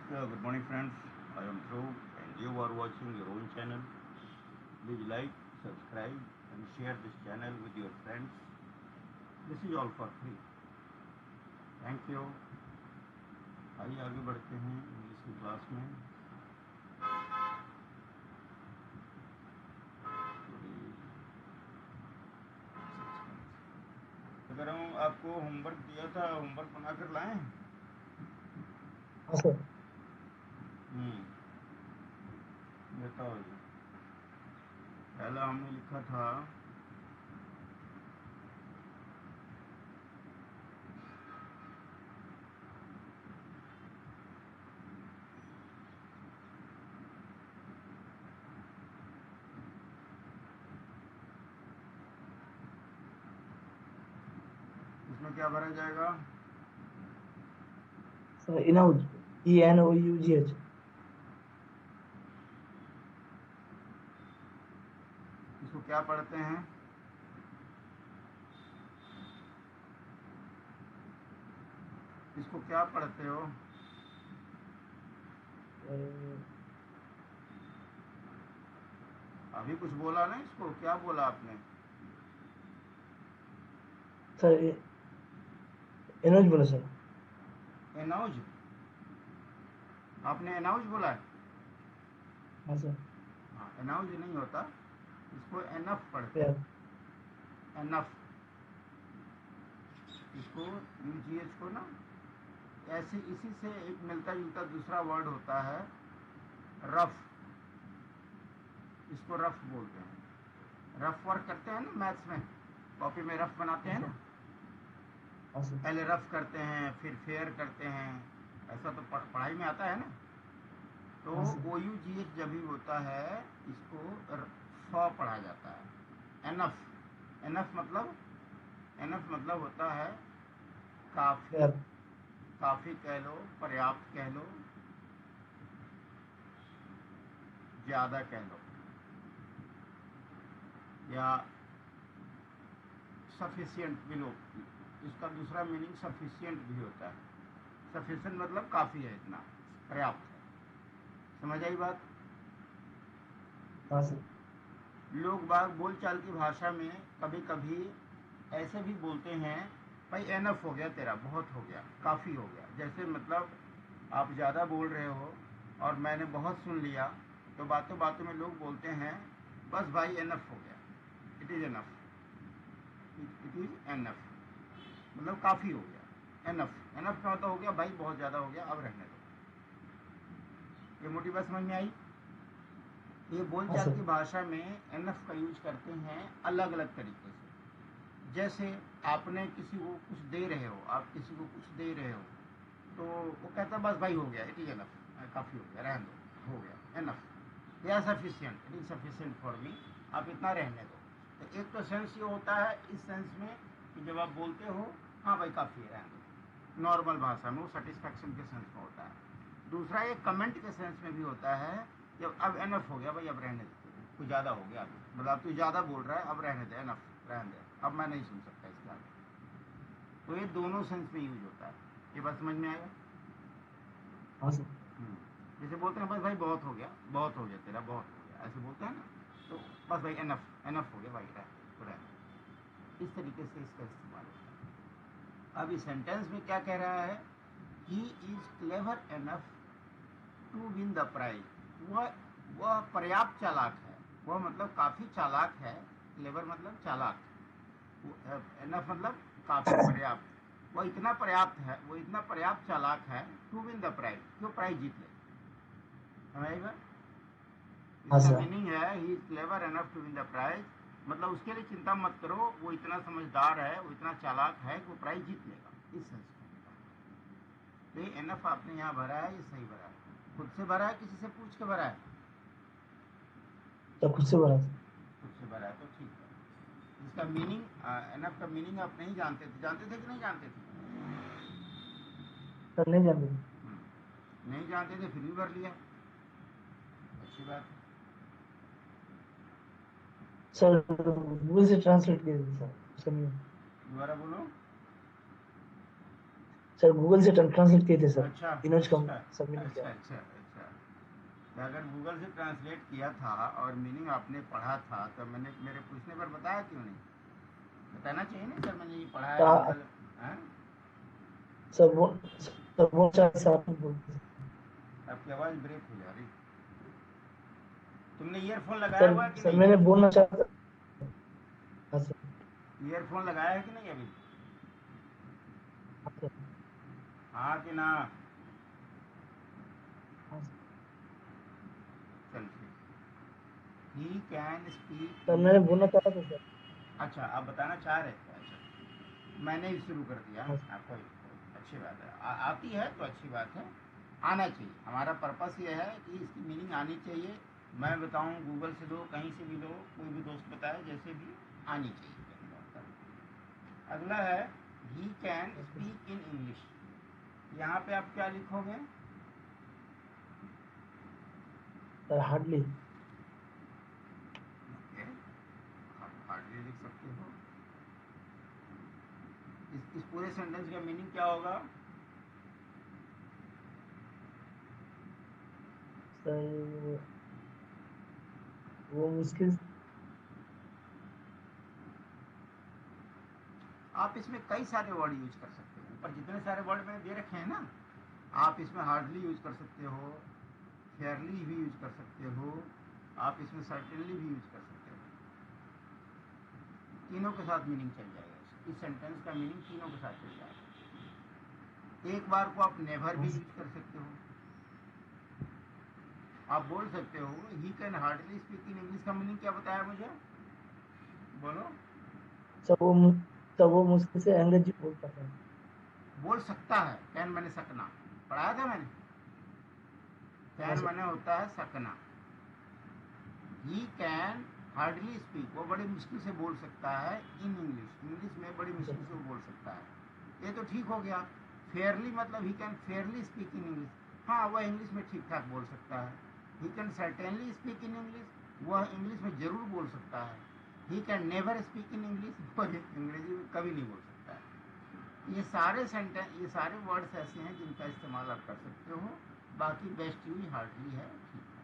Yeah, good morning, friends. I am Dhruv, and you are watching your own channel. Please like, subscribe, and share this channel with your friends. This is all for free. Thank you. आइए आगे बढ़ते हैं English की class में. अगर हम आपको homework दिया था, होमवर्क बना कर लाएं. हाँ सर. बताओ जी. पहला हमने लिखा था इसमें क्या भरा जाएगा. Sir enough, ENOUGH. इसको क्या पढ़ते हैं. इसको क्या पढ़ते हो. अभी कुछ बोला ना. इसको क्या बोला आपने. सर इनौज बोला सर. एनाउज. आपने एनाउज बोला है. हाँ सर. हाँ, एनाउज नहीं होता. इसको एनफ पढ़ते क्या? हैं. एनफ. इसको यूजीएच को ना ऐसे इसी से एक मिलता जुलता दूसरा वर्ड होता है रफ. इसको रफ बोलते हैं. रफ वर्क करते हैं ना मैथ्स में. कॉपी में रफ बनाते हाँ हैं सर. ना. हाँ सर. पहले रफ करते हैं फिर फेयर करते हैं. ऐसा तो पढ़ाई में आता है ना. तो हाँ sir. O U G H जब भी होता है इसको फ पढ़ा जाता है. एनफ. एनफ मतलब होता है काफी. क्या? काफी कह लो, पर्याप्त कह लो, ज्यादा कह लो, या सफिशियंट भी लो. इसका दूसरा मीनिंग सफिशियंट भी होता है. सफिशियंट मतलब काफी है, इतना पर्याप्त है. समझ आई बात. हाँ सर. लोग बाग बोलचाल की भाषा में कभी कभी ऐसे भी बोलते हैं भाई एनफ हो गया तेरा, बहुत हो गया, काफ़ी हो गया. जैसे मतलब आप ज़्यादा बोल रहे हो और मैंने बहुत सुन लिया, तो बातों बातों में लोग बोलते हैं बस भाई एनफ हो गया. It is enough. It is enough मतलब काफ़ी हो गया. एनफ. एनफ का मतलब हो गया भाई बहुत ज़्यादा हो गया, अब रहने दो. ये मोटी बात समझ में आई. ये हाँ बोलचाल सर. की भाषा में एनफ का यूज करते हैं अलग अलग तरीके से. जैसे आपने किसी को कुछ दे रहे हो, आप किसी को कुछ दे रहे हो, तो वो कहता है बस भाई हो गया, इट इज एनफ, काफ़ी हो गया, रहने दो, हो गया, एनफ. या sufficient, it is sufficient for me, आप इतना रहने दो. तो एक तो सेंस ये होता है इस सेंस में कि जब आप बोलते हो हाँ भाई काफ़ी है, रहने दो, नॉर्मल भाषा में वो सेटिस्फैक्शन के सेंस में होता है. दूसरा एक कमेंट के सेंस में भी होता है, जब अब एनफ हो गया भाई, अब रहने दो, कुछ ज़्यादा हो गया, मतलब तू ज़्यादा बोल रहा है, अब रहने दे, एनफ, रहने दे, अब मैं नहीं सुन सकता इसके आगे. तो ये दोनों सेंस में यूज होता है. ये बात समझ में आएगा. हाँ सर. जैसे बोलते हैं बस भाई बहुत हो गया, बहुत हो गया तेरा, बहुत हो गया, ऐसे बोलते हैं ना. तो बस भाई एनफ, एनफ हो गया भाई, रह. इस तरीके से इसका इस्तेमाल होता है. अब इस सेंटेंस में क्या कह रहा है. He is clever enough to win the prize. वह पर्याप्त चालाक है. वह मतलब काफ़ी चालाक है. क्लेवर मतलब चालाक. एनफ मतलब काफ़ी, पर्याप्त. वह इतना पर्याप्त है, वो इतना पर्याप्त चालाक है टू विन द प्राइज, जो प्राइज जीत ले. समझेगा. हाँ इसका सर. मीनिंग है he is clever enough to win the prize. मतलब उसके लिए चिंता मत करो, वो इतना समझदार है, वो इतना चालाक है कि वो प्राइज जीत लेगा. इस सेंस में. तो ये एनफ आपने यहाँ भरा है, ये सही भरा है. खुद से भरा है किसी से पूछ के भरा है. तो खुद से बोला सर. खुद से भरा है तो ठीक है. इसका मीनिंग, एनफ का मीनिंग आप नहीं जानते थे. जानते थे कि नहीं जानते थे. सर नहीं जानते थे. नहीं जानते थे फिर भी भर लिया. अच्छी बात है. सर गूगल से ट्रांसलेट किया था सर, उसका नहीं. दोबारा बोलो. सर गूगल से ट्रांसलेट किए थे सर, अच्छा तीनों का अच्छा सबमिट अच्छा किया। अच्छा अच्छा। तो अगर गूगल से ट्रांसलेट किया था और मीनिंग आपने पढ़ा था तो मैंने मेरे पूछने पर बताया क्यों नहीं? बताना चाहिए ना सर, मैंने ये पढ़ा है तो गूगल। हाँ? सर वो चाहे सर आप बोलते हैं। आपकी आवाज़ ब्रेक हो जा रही। तुमने ईयरफोन लगाया सर हुआ है कि सर नहीं? मैंने बोलना चाहता। हाँ सर। ईयरफोन लगाया है कि नहीं अभी? हाँ सर। हाँ कि ना? हाँ सर। चल ठीक। ही कैन स्पीक सर इन मैंने बोलना इंग्लिश। चाहता था सर। अच्छा, आप बताना चाह रहे थे। अच्छा, मैंने ही शुरू कर दिया। हाँ सर। आपको अच्छी बात है, आती है तो अच्छी बात है। आना चाहिए, हमारा पर्पस ये है कि इसकी मीनिंग आनी चाहिए। मैं बताऊं, गूगल से लो, कहीं से भी लो, कोई भी दोस्त बताए, जैसे भी आनी चाहिए कहने का मतलब। अगला है he can okay speak in English. यहाँ पे आप क्या लिखोगे? सर। हार्डली। ओके, आप हार्डली लिख सकते हो। इस पूरे सेंटेंस का मीनिंग क्या होगा? सर वो मुश्किल। आप इसमें कई सारे वर्ड यूज कर सकते हो, ऊपर जितने सारे वर्ड मैंने दे रखे हैं ना, आप इसमें हार्डली यूज कर सकते हो, फेयरली भी यूज कर सकते हो, आप इसमें सर्टेनली भी यूज कर सकते हो। तीनों के साथ मीनिंग चल जाएगा, इस सेंटेंस का मीनिंग तीनों के साथ चल जाएगा। एक बार को आप नेवर हाँ भी सर। यूज कर सकते हो। आप बोल सकते हो he can hardly speak in English का मीनिंग क्या बताया मुझे? बोलो। सर सर वो मुश्किल से अंग्रेजी बोल पाता है। बोल सकता है, कैन मैंने सकना पढ़ाया था मैंने। हाँ कैन सर। मैंने होता है सकना। ही कैन हार्डली स्पीक, वो बड़ी मुश्किल से बोल सकता है इन इंग्लिश, इंग्लिश में बड़ी हाँ मुश्किल सर। से वो बोल सकता है। ये तो ठीक हो गया। फेयरली मतलब he can Fairlie speak in English, हाँ वह इंग्लिश में ठीक ठाक बोल सकता है। He can certainly speak in English, वह इंग्लिश में जरूर बोल सकता है। He can never speak in English, वह अंग्रेजी में कभी नहीं बोल सकता है। ये सारे सेंटेंस, ये सारे वर्ड्स ऐसे हैं जिनका इस्तेमाल आप कर सकते हो। बाकी बेस्ट यूज हार्डली है, ठीक है।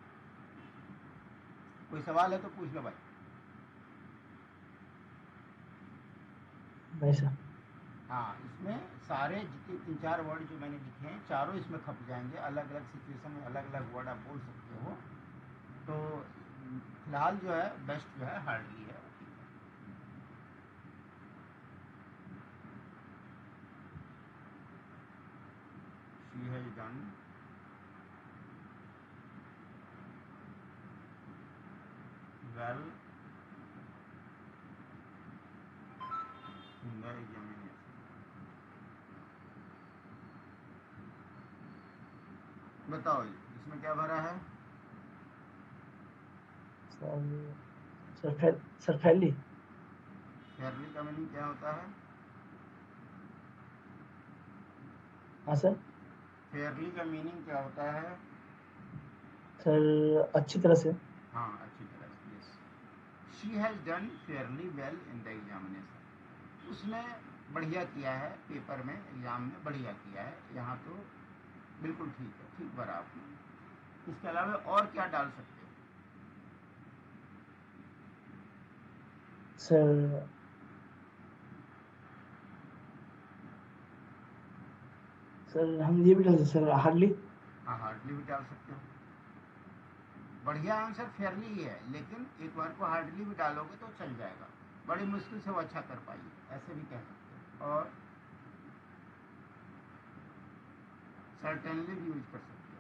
कोई सवाल है तो पूछ लो भाई। नहीं सर। हाँ, इसमें सारे जितने तीन चार वर्ड जो मैंने लिखे हैं, चारों इसमें खप जाएंगे। अलग अलग सिचुएशन में अलग अलग वर्ड आप बोल सकते हो। तो फिलहाल जो है बेस्ट जो है हार्डली है। She has done well in the examination. बताओ इसमें क्या भरा है? सर सर फैली। फेयरली का मीनिंग क्या होता है? हाँ सर। फेयरली का मीनिंग क्या होता है? सर अच्छी तरह से। हाँ, अच्छी तरह से, yes. She has done fairly well in the examination, उसने बढ़िया किया है पेपर में, एग्जाम में बढ़िया किया है। यहाँ तो बिल्कुल ठीक है, ठीक भरा आपने। इसके अलावा और क्या डाल सकते हो? सर सर हम ये भी डाल सकते सर हार्डली। हाँ, हार्डली भी डाल सकते हो। बढ़िया आंसर फेयरली ही है, लेकिन एक बार को हार्डली भी डालोगे तो चल जाएगा। बड़ी मुश्किल से वो अच्छा कर पाई, ऐसे भी कह सकते हो। और सर्टेनली भी यूज कर सकते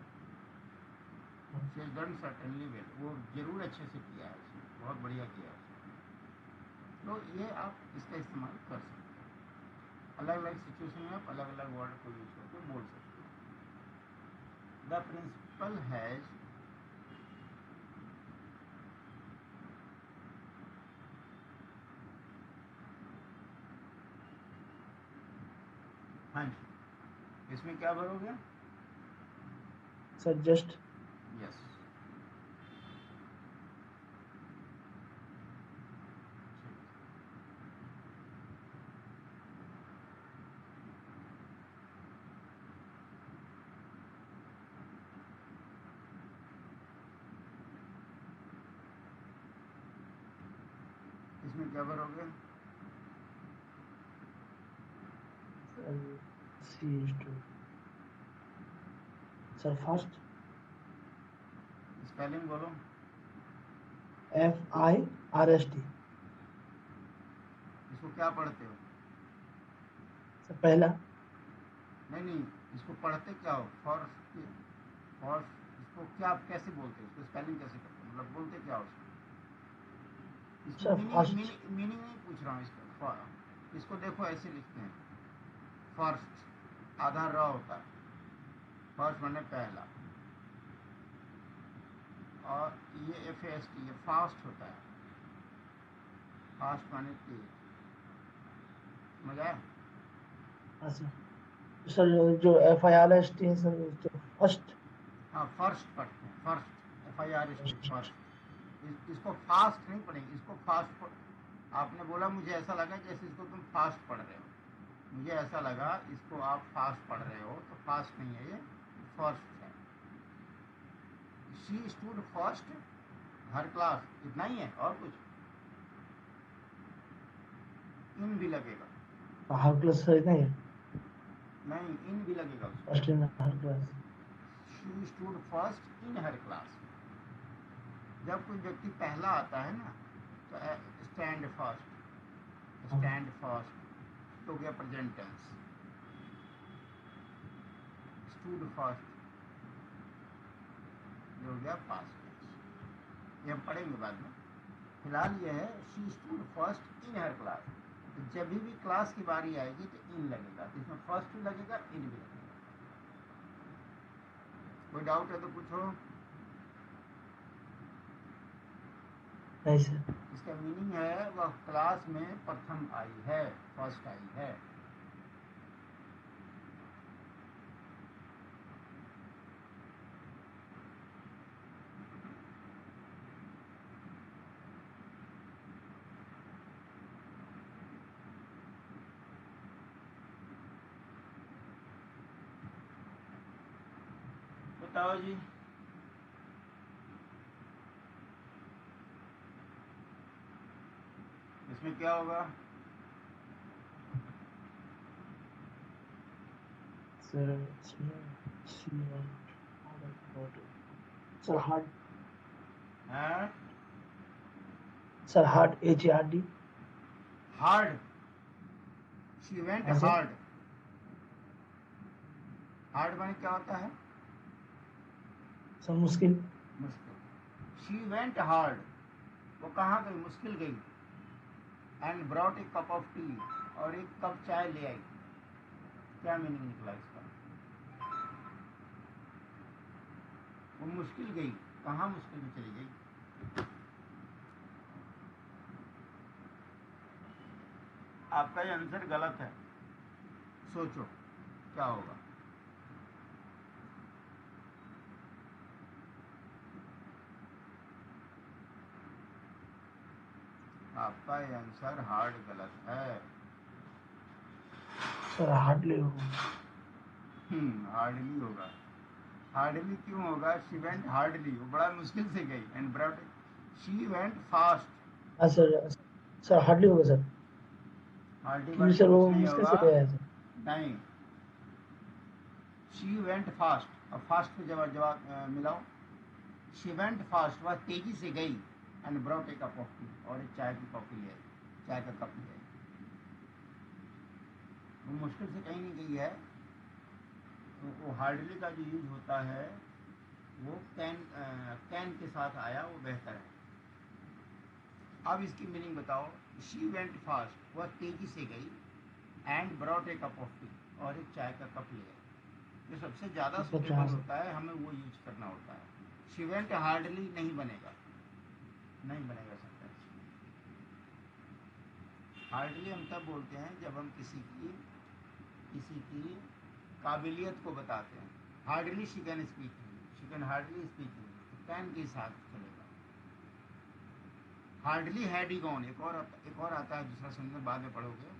हो। She has done certainly well, वो जरूर अच्छे से किया है, उसने बहुत बढ़िया किया है उसने। तो ये आप इसका इस्तेमाल कर सकते हो। अलग अलग सिचुएशन में आप अलग अलग वर्ड को यूज करके बोल सकते हो। द प्रिंसिपल हैज, हाँ जी, इसमें क्या भरोगे? Sir just. यस। क्या भरोगे? Sir C two sir first spelling बोलो। FIRST इसको क्या पढ़ते हो? सर पहला नहीं, इसको पढ़ते क्या हो? फॉर इसको क्या, आप कैसे बोलते हो? इसको स्पेलिंग कैसे करते हो? मतलब बोलते क्या हो उसको? इसकी sir meaning first meaning meaning नहीं पूछ रहा हूँ इसका। इसको देखो ऐसे लिखते हैं, फर्स्ट आधा र होता है, फर्स्ट माने पहला, और ये FAST, ये फास्ट होता है, फास्ट माने तेज। समझ आया? हाँ सर जो FIRST है सर जो फर्स्ट हाँ, फर्स्ट पढ़ते हैं, फर्स्ट, FIRST, फर्स्ट फर्स्ट। इसको फास्ट नहीं पढ़ेंगे, इसको फास्ट आपने बोला मुझे ऐसा लगा जैसे इसको तुम फास्ट पढ़ रहे हो, मुझे ऐसा लगा इसको आप फास्ट पढ़ रहे हो, तो फास्ट नहीं है ये, फर्स्ट है। She stood first her class, इतना ही है, और कुछ? इन भी लगेगा। हर क्लास सर नहीं है नहीं, इन भी लगेगा उसमें। First in her class she stood first in her class. जब कोई व्यक्ति पहला आता है ना, तो स्टैंड फर्स्ट, हाँ स्टैंड फर्स्ट तो हो गया प्रेजेंट टेंस। स्टूड फर्स्ट ये हो गया पास्ट टेंस। ये हम पढ़ेंगे बाद में। फिलहाल ये है she stood first in her class. तो जब भी क्लास की बारी आएगी तो इन लगेगा, तो इसमें फर्स्ट भी लगेगा, इन भी लगेगा। कोई डाउट है तो पूछो। नहीं सर इसका मीनिंग है वह क्लास में प्रथम आई है, फर्स्ट आई है। बताओ जी। इसमें क्या होगा? सर इसमें सी सर हार्ड है sir hard HARD hard. She went हाँ सर हार्ड। हार्ड माने क्या होता है? सर मुश्किल मुश्किल। शी वेंट हार्ड, वो कहाँ गई? मुश्किल गई। And brought a cup of T, और एक कप चाय ले आई। क्या मीनिंग निकला इसका? वो मुश्किल गई, कहाँ मुश्किल में चली गई? आपका ये आंसर गलत है, सोचो क्या होगा। आपका ये आंसर हार्ड गलत है। सर हार्डली होगा हार्डली होगा। हार्डली क्यों होगा? शी वेंट हार्डली, वो बड़ा मुश्किल से गई। And brought, she went fast. हाँ सर हार्डली होगा सर हार्डली क्योंकि वर्ड सर कुछ वो नहीं मुश्किल होगा। से गया है सर नहीं, शी वेंट फास्ट, और फास्ट पे जवाब मिलाओ। शी वेंट फास्ट, वह तेजी से गई। And brought a cup of T, और एक चाय की कॉफी ले आई, चाय का कप ले आई। वो मुश्किल से कहीं नहीं गई है। तो वो हार्डली का जो यूज होता है वो कैन के साथ आया, वो बेहतर है। अब इसकी मीनिंग बताओ। शी वेंट फास्ट, वह तेजी से गई। And brought a cup of T, और एक चाय का कप ले आई। जो सबसे ज़्यादा सुटेबल 50 होता है हमें वो यूज करना होता है। शी वेंट हार्डली नहीं बनेगा, नहीं बनेगा सेंटेंस। हार्डली हम तब बोलते हैं जब हम किसी की काबिलियत को बताते हैं। Hardly she can speak English, she can hardly speak English, तो कैन के साथ चलेगा। हार्डली हैड ही गॉन, एक और आता है दूसरा सेंटेंस, बाद में पढ़ोगे।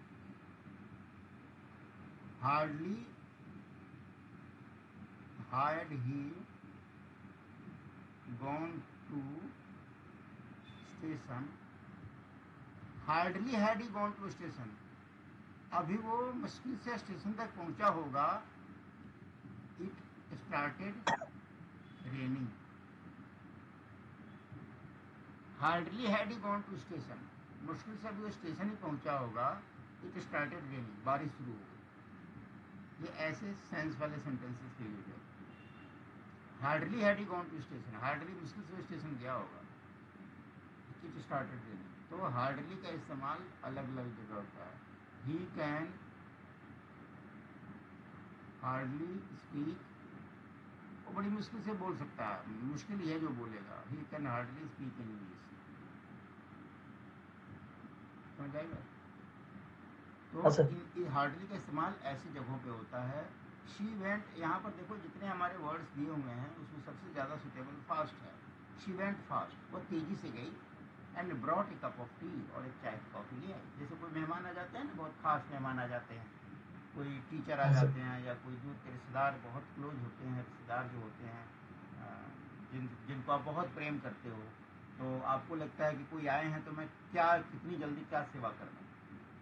Hardly had he gone to station, hardly had he gone to station, अभी वो मुश्किल से स्टेशन तक पहुंचा होगा, it started raining. Hardly had he gone to station, मुश्किल से अभी वो स्टेशन ही पहुंचा होगा, इट स्टार्टेड रेनिंग, बारिश शुरू हो गई। ये ऐसे सेंस वाले सेंटेंसेस के यूज है। Hardly had he gone to station, hardly मुश्किल से वो स्टेशन गया होगा, इट स्टार्टेड रेनिंग। तो हार्डली का इस्तेमाल अलग अलग जगह होता है। ही कैन हार्डली स्पीक, वो बड़ी मुश्किल से बोल सकता है, मुश्किल ही है जो बोलेगा। He can hardly speak in English, समझ आएगा। हाँ तो सर। इन हार्डली का इस्तेमाल ऐसी जगहों पे होता है। शी वेंट, यहाँ पर देखो जितने हमारे वर्ड्स दिए हुए हैं उसमें सबसे ज़्यादा सुटेबल फास्ट है। शी वेंट फास्ट, वो तेज़ी से गई। And brought a cup of T, और एक चाय की कॉफ़ी ले आई। जैसे कोई मेहमान आ जाते हैं ना, बहुत खास मेहमान आ जाते हैं, कोई टीचर आ हाँ सर। जाते हैं, या कोई दूर के रिश्तेदार बहुत क्लोज होते हैं, रिश्तेदार जो होते हैं जिनको आप बहुत प्रेम करते हो, तो आपको लगता है कि कोई आए हैं तो मैं क्या कितनी जल्दी क्या सेवा कर दूँ,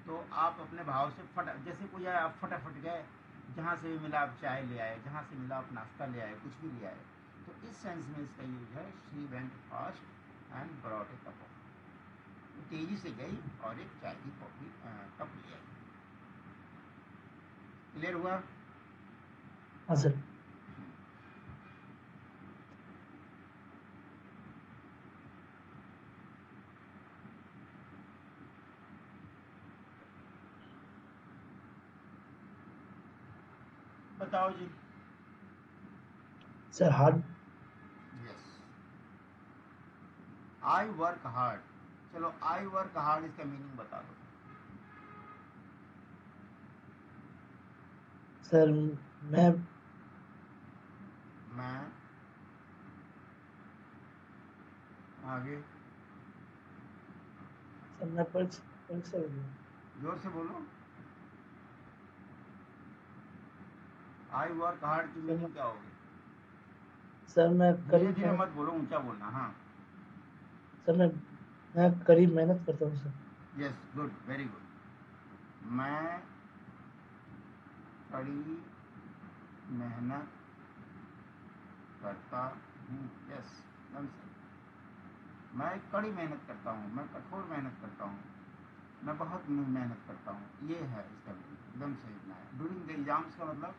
तो आप अपने भाव से जैसे कोई आए आप फटाफट गए, जहाँ से भी मिला आप चाय ले आए, जहाँ से मिला आप नाश्ता ले आए, कुछ भी ले आए। तो इस सेंस में इसका यूज है, she went fast and brought a cup of, तेजी से गई और एक चाय की कॉफी कप ले आई। क्लियर हुआ? हाँ सर। बताओ जी। Sir hard. Yes, I work hard. चलो, आई वर्क हार्ड इसका मीनिंग बता दो। सर मैं मैं, आगे सर मैं परीक्षा में जोर से बोलो। आई वर्क हार्ड की सर मीनिंग क्या होगी? सर मैं धीरे करीब धीरे मेहनत मत बोलो, ऊंचा बोलना। हाँ, सर मैं करीब मेहनत करता हूँ sir. Yes, good, very good. मैं कड़ी मेहनत करता हूँ। यस, एकदम सही। मैं कड़ी मेहनत करता हूँ, मैं कठोर मेहनत करता हूँ, मैं बहुत मेहनत करता हूँ, ये है इसका मीनिंग। एकदम सही बनाया। ड्यूरिंग द एग्जाम्स का मतलब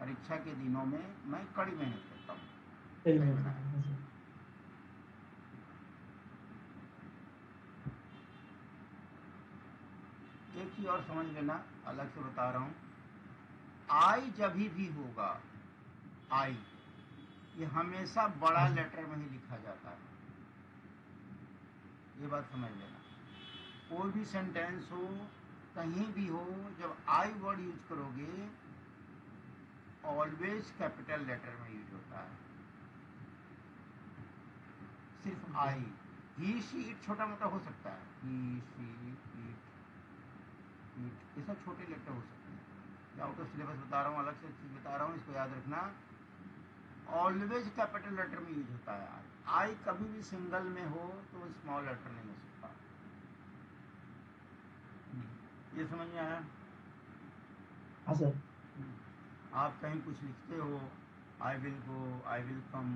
परीक्षा के दिनों में मैं कड़ी मेहनत करता हूँ। करीब सही मेहनत बनाया। करता हूँ सर। एक चीज और समझ लेना, अलग से बता रहा हूँ। आई जब भी होगा, आई ये हमेशा बड़ा हाँ सर। लेटर में ही लिखा जाता है, ये बात समझ लेना। कोई भी सेंटेंस हो, कहीं भी हो, जब आई वर्ड यूज करोगे, ऑलवेज कैपिटल लेटर में यूज होता है। सिर्फ okay. I, he she it छोटा मोटा हो सकता है, ही शी इट इट, ये सब छोटे लेटर हो सकते हैं। या आउट ऑफ सिलेबस बता रहा हूँ, अलग से चीज बता रहा हूँ, इसको याद रखना। ऑलवेज कैपिटल लेटर में यूज होता है आई। आई कभी भी सिंगल में हो तो स्मॉल लेटर नहीं हो सकता। ये समझ में आया? हाँ सर। आप कहीं कुछ लिखते हो, I will go, I will come,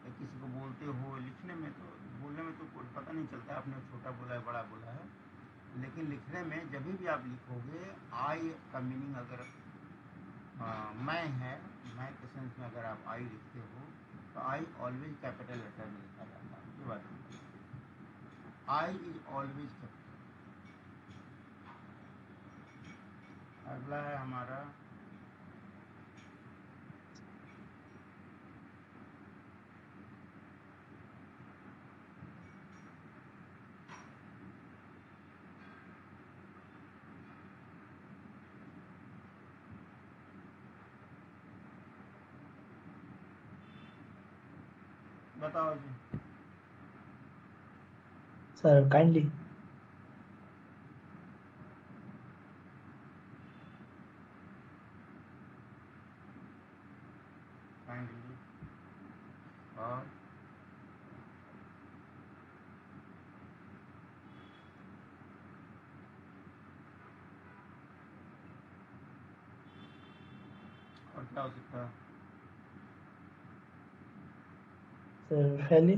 या किसी को बोलते हो, लिखने में तो, बोलने में तो कोई पता नहीं चलता आपने छोटा बोला है बड़ा बोला है, लेकिन लिखने में जब भी आप लिखोगे, आई का मीनिंग अगर मैं है, मैं के सेंस में अगर आप आई लिखते हो, तो आई ऑलवेज कैपिटल लेटर में लिखा जाता है। ये बात, आई इज ऑलवेज कैपिटल। अगला है हमारा, बताओ जी। Sir kindly. काइंडली, और क्या हो सकता है? सर फैली,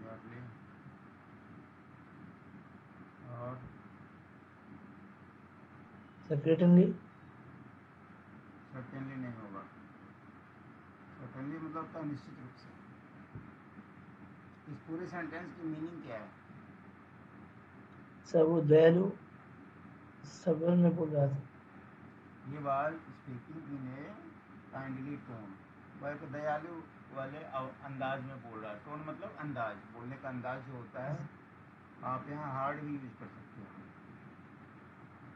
Fairly, और सर्टेनली, सर्टेनली नहीं होगा। सर्टेनली मतलब होता है निश्चित रूप से। इस पूरे सेंटेंस की मीनिंग क्या है? सर वो दयालु सबर में बोल रहा था। ये बात speaking in A kindly tone, वह एक दयालु वाले अंदाज में बोल रहा है। टोन मतलब अंदाज, बोलने का अंदाज जो होता है। आप यहाँ हार्ड भी यूज कर सकते हो।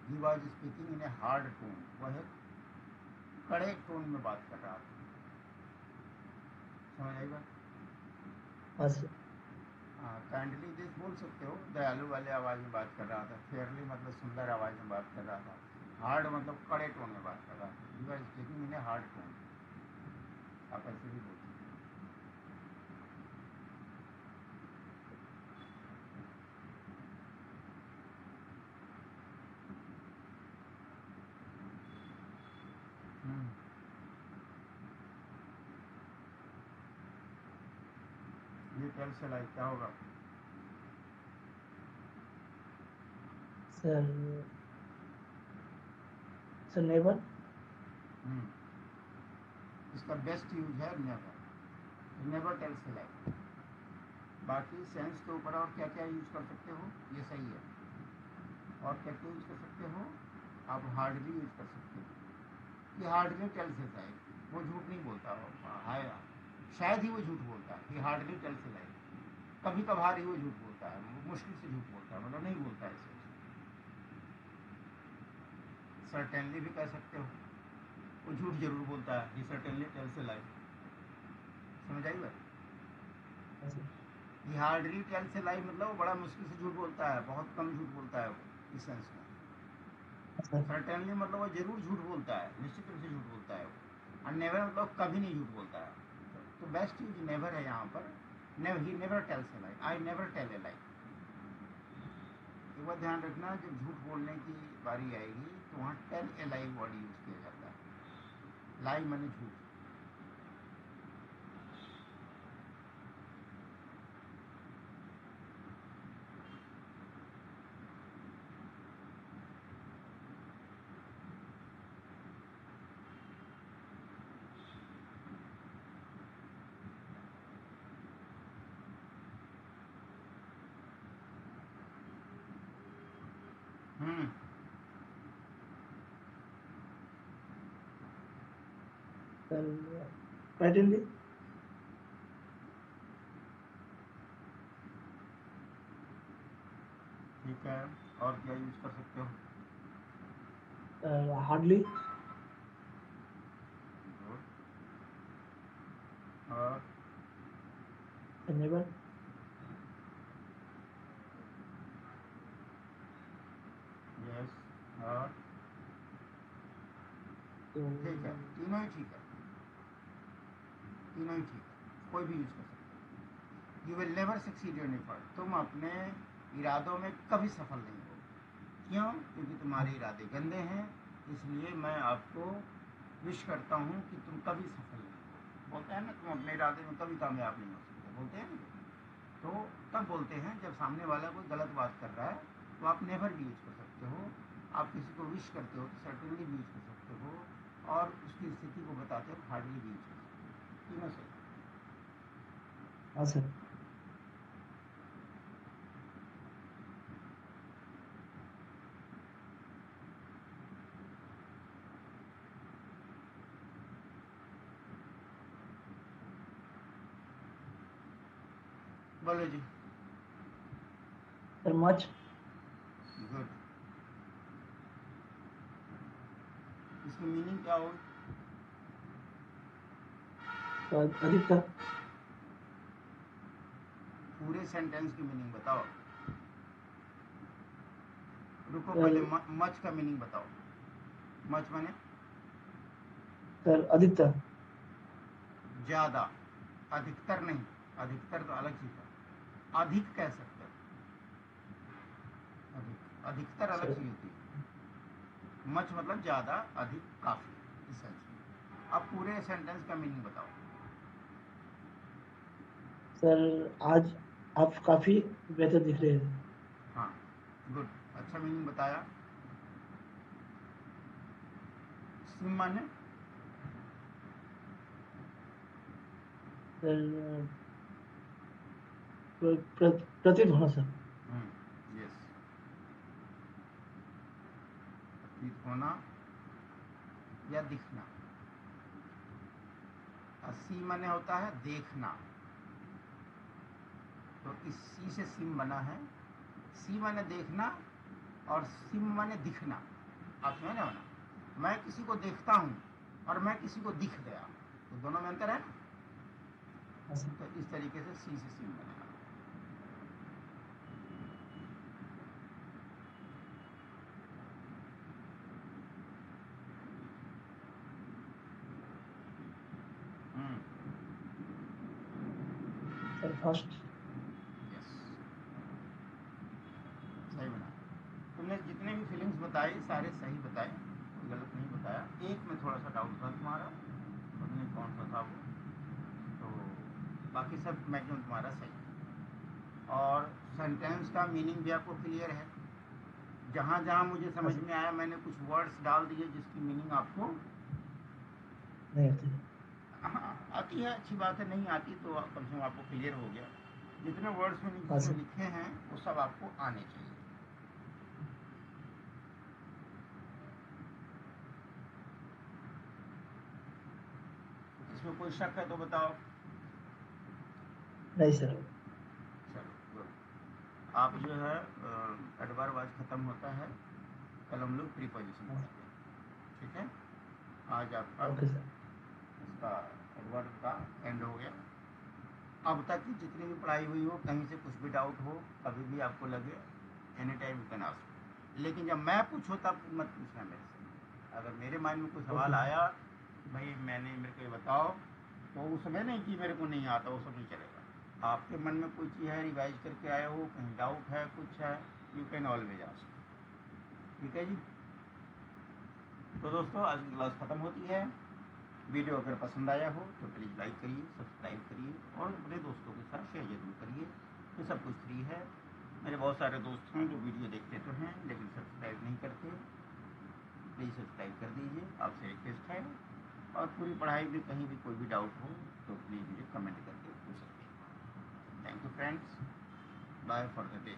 He was speaking in a hard tone, वह कड़े टोन में बात कर रहा था। समझ आई बात? हाँ सर। काइंडली दिस बोल सकते हो, दयालु वाले आवाज़ में बात कर रहा था। फेयरली मतलब सुंदर आवाज़ में बात कर रहा था। हार्ड मतलब कड़े टोन में बात कर रहा था। He was speaking in a hard tone, आप ऐसे भी बोल सकते हो। ये टेल से लाइक क्या होगा? सर सर नेबर, हम्म, इसका बेस्ट यूज है नेवर। नेवर टेल से लाइक। बाकी सेंस के ऊपर और क्या क्या यूज कर सकते हो, ये सही है। और क्या क्या यूज कर सकते हो? आप हार्डली यूज कर सकते हो कि हार्डली टेल से लाइक। वो झूठ नहीं बोलता हो, हाय शायद ही वो झूठ बोलता है। कि हार्डली टेल से लाइक, कभी कभार ही वो झूठ बोलता है, मुश्किल से झूठ बोलता है, मतलब नहीं बोलता है ऐसे। सर्टेनली भी कह सकते हो, वो झूठ जरूर बोलता है। ही सर्टेनली टेल से लाइक। समझ आई बात? हाँ सर। ही हार्डली टेल से लाइक मतलब वो बड़ा मुश्किल से झूठ बोलता है, बहुत कम झूठ बोलता है वो, इस सेंस में। हाँ सर। सर्टेनली मतलब वो जरूर झूठ बोलता है, निश्चित रूप से झूठ बोलता है वो। और नेवर मतलब कभी नहीं झूठ बोलता है। तो बेस्ट यूज नेवर है यहाँ पर। He never tells a lie, I never tell a lie. एक बात ध्यान रखना, जब झूठ बोलने की बारी आएगी तो वहाँ tell a lie word use किया जाता है। लाई माने झूठ। हम्म, सर पैटर्नली, ठीक है। और क्या यूज कर सकते हो? Sir hardly, Good. और सर नेबर, यस, और तो ठीक है। तीनों ही ठीक है, तीनों ही ठीक है, कोई भी यूज कर सकते हो। You will never succeed in effort, तुम अपने इरादों में कभी सफल नहीं हो। क्यों? क्योंकि तुम्हारे इरादे गंदे हैं। इसलिए मैं आपको विश करता हूँ कि तुम कभी सफल नहीं हो। बोलते हैं ना, तुम अपने इरादे में कभी कामयाब नहीं हो सकते, बोलते हैं ना। तो तब बोलते हैं जब सामने वाला कोई गलत बात कर रहा है, तो आप नेवर भी यूज कर सकते हो। आप किसी को विश करते हो तो सर्टेनली भी यूज कर सकते हो। और उसकी स्थिति को बताते हो हार्डली भी यूज कर सकते हो। तीनों सही। हाँ सर। बोलो जी। Sir much, good. इसकी मीनिंग क्या होगी? सर अधिकतर, पूरे सेंटेंस की मीनिंग बताओ। रुको, सर पहले मच का मीनिंग बताओ। मच माने सर अधिकतर, ज्यादा, अधिकतर नहीं। अधिकतर तो अलग चीज है। अधिक कह सकते हो। अधिक, अधिकतर अलग सर चीज होती है। मच मतलब ज़्यादा, अधिक, काफ़ी, इस सेंस में। अब पूरे सेंटेंस का मीनिंग बताओ। सर आज आप काफी बेहतर दिख रहे हैं। हाँ, गुड, अच्छा मीनिंग बताया। सिम माने सर प्रतीत होना सर। यस, प्रतीत होना या दिखना। और सी माने होता है देखना, तो इस सी से सिम बना है। सी माने देखना और सिम माने दिखना। आप समझ रहे हो ना, मैं किसी को देखता हूँ और मैं किसी को दिख गया, तो दोनों में अंतर है ना। हाँ सर। तो इस तरीके से सी से सिम बनेगा। Sir first. यस, सही बना। तुमने जितने भी फीलिंग्स बताए सारे सही बताए, कोई गलत नहीं बताया। एक में थोड़ा सा डाउट था तुम्हारा, तुमने कौन सा था वो, तो बाकी सब मैक्सिमम तुम्हारा सही है। और सेंटेंस का मीनिंग भी आपको क्लियर है। जहाँ जहाँ मुझे हाँ समझ सर। में आया मैंने कुछ वर्ड्स डाल दिए जिसकी मीनिंग आपको नहीं आती। हाँ, आती है, अच्छी बात है। नहीं आती तो कम से कम आपको क्लियर हो गया। जितने वर्ड्स मैंने हाँ इसमें सर। लिखे हैं वो सब आपको आने चाहिए। इसमें कोई शक है तो बताओ। नहीं सर। चलो गुड। आप जो है एडवर्ब आज ख़त्म होता है, कल हम लोग प्रीपोजिशन हाँ पढ़ते हैं, ठीक है। आज आपका ओके सर। इसका एडवर्ब का एंड हो गया। अब तक की जितनी भी पढ़ाई हुई हो, कहीं से कुछ भी डाउट हो, कभी भी आपको लगे, any time you can ask. लेकिन जब मैं पूछूँ तब मत पूछना मेरे से। अगर मेरे माइंड में कोई ओके सवाल सर। आया, भाई मैंने मेरे को ये बताओ, तो उस समय नहीं कि मेरे को नहीं आता, वो सब नहीं चलेगा। आपके मन में कोई चीज़ है, रिवाइज करके आए हो, कहीं डाउट है, कुछ है, यू कैन ऑलवेज आस्क। ठीक है जी। तो दोस्तों आज की क्लास ख़त्म होती है। वीडियो अगर पसंद आया हो तो प्लीज़ लाइक करिए, सब्सक्राइब करिए और अपने दोस्तों के साथ शेयर जरूर करिए। ये सब कुछ फ्री है। मेरे बहुत सारे दोस्त हैं जो वीडियो देखते तो हैं लेकिन सब्सक्राइब नहीं करते। प्लीज़ सब्सक्राइब कर दीजिए, आपसे रिक्वेस्ट है। और पूरी पढ़ाई में कहीं भी कोई भी डाउट हो तो प्लीज़ मुझे कमेंट करके पूछ सकते हैं। Thank you friends, bye for the day.